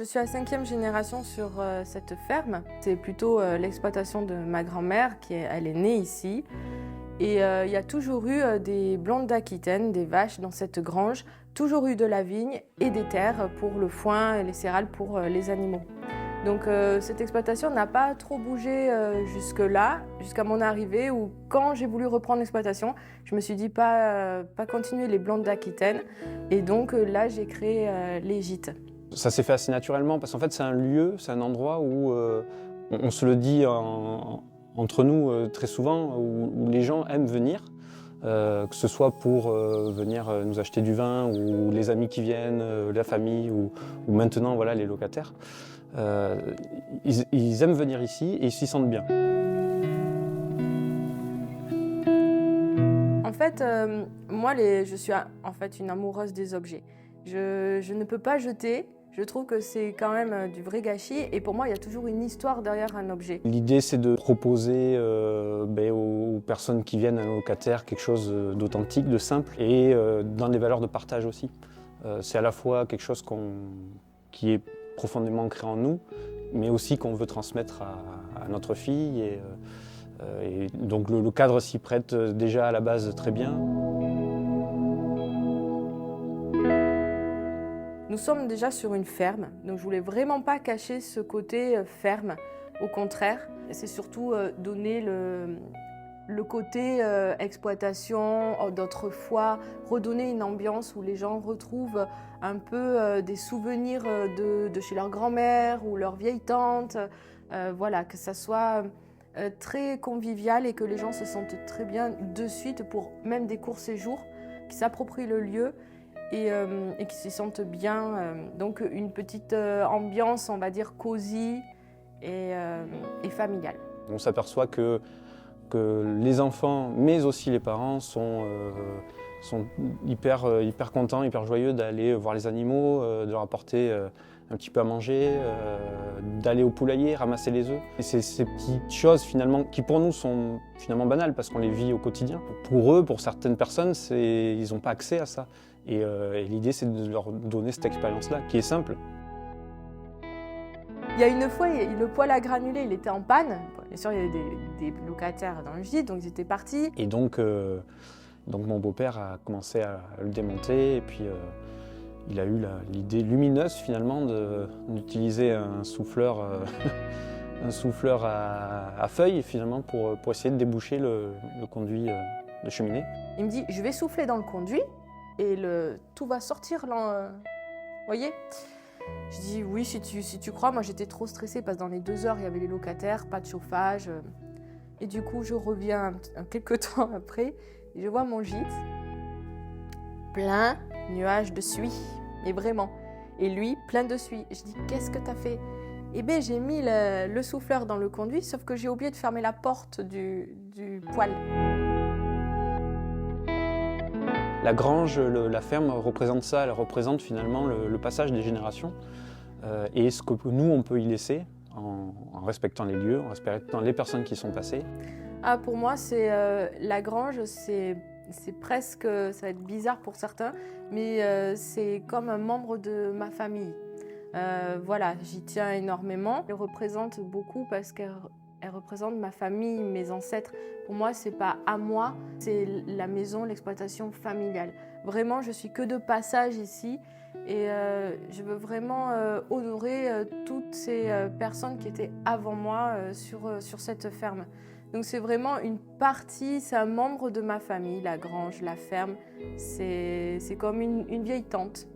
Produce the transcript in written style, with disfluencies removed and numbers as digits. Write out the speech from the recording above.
Je suis la 5e génération sur cette ferme. C'est plutôt l'exploitation de ma grand-mère, elle est née ici. Et il y a toujours eu des blondes d'Aquitaine, des vaches dans cette grange, toujours eu de la vigne et des terres pour le foin et les céréales pour les animaux. Donc cette exploitation n'a pas trop bougé jusque-là, jusqu'à mon arrivée où quand j'ai voulu reprendre l'exploitation, je me suis dit pas continuer les blondes d'Aquitaine. Et donc là j'ai créé les gîtes. Ça s'est fait assez naturellement parce qu'en fait c'est un lieu, c'est un endroit où on se le dit entre nous très souvent, où les gens aiment venir, que ce soit pour venir nous acheter du vin ou les amis qui viennent, la famille ou maintenant voilà, les locataires. Ils aiment venir ici et ils s'y sentent bien. En fait, moi je suis en fait une amoureuse des objets. Je ne peux pas jeter. Je trouve que c'est quand même du vrai gâchis et pour moi, il y a toujours une histoire derrière un objet. L'idée, c'est de proposer aux personnes qui viennent, à nos locataires, quelque chose d'authentique, de simple et dans des valeurs de partage aussi. C'est à la fois quelque chose qui est profondément ancré en nous, mais aussi qu'on veut transmettre à notre fille. Et donc le cadre s'y prête déjà à la base très bien. Nous sommes déjà sur une ferme, donc je voulais vraiment pas cacher ce côté ferme. Au contraire, c'est surtout donner le côté exploitation d'autrefois, redonner une ambiance où les gens retrouvent un peu des souvenirs de chez leur grand-mère ou leur vieille tante. Voilà, que ça soit très convivial et que les gens se sentent très bien de suite pour même des courts séjours, qui s'approprient le lieu. Et qui s'y sentent bien. Donc une petite ambiance, on va dire, cosy et familiale. On s'aperçoit que les enfants, mais aussi les parents, sont hyper contents, hyper joyeux d'aller voir les animaux, de leur apporter un petit peu à manger, d'aller au poulailler, ramasser les œufs. Et c'est ces petites choses finalement qui pour nous sont finalement banales parce qu'on les vit au quotidien. Pour eux, pour certaines personnes, ils n'ont pas accès à ça. Et l'idée, c'est de leur donner cette expérience-là, qui est simple. Il y a une fois, le poêle à granulés, il était en panne. Bien sûr, il y avait des locataires dans le gîte, donc ils étaient partis. Et donc mon beau-père a commencé à le démonter, et puis il a eu l'idée lumineuse finalement d'utiliser un souffleur, un souffleur à feuilles finalement pour essayer de déboucher le conduit de cheminée. Il me dit, je vais souffler dans le conduit. Et tout va sortir là, voyez. Je dis oui si tu crois. Moi j'étais trop stressée parce que dans les 2 heures il y avait les locataires, pas de chauffage. Et du coup je reviens quelques temps après et je vois mon gîte plein nuages de suie, mais vraiment. Et lui plein de suie. Je dis qu'est-ce que t'as fait? Eh bien j'ai mis le souffleur dans le conduit, sauf que j'ai oublié de fermer la porte du poêle. La grange, la ferme représente ça, elle représente finalement le passage des générations et ce que nous on peut y laisser en respectant les lieux, en respectant les personnes qui sont passées. Ah, pour moi, la grange, c'est presque, ça va être bizarre pour certains, mais c'est comme un membre de ma famille. Voilà, j'y tiens énormément. Elle représente beaucoup parce qu'elle représente ma famille, mes ancêtres. Pour moi, c'est pas à moi, c'est la maison, l'exploitation familiale. Vraiment, je suis que de passage ici et je veux vraiment honorer toutes ces personnes qui étaient avant moi sur cette ferme. Donc c'est vraiment une partie, c'est un membre de ma famille, la grange, la ferme. C'est comme une vieille tante.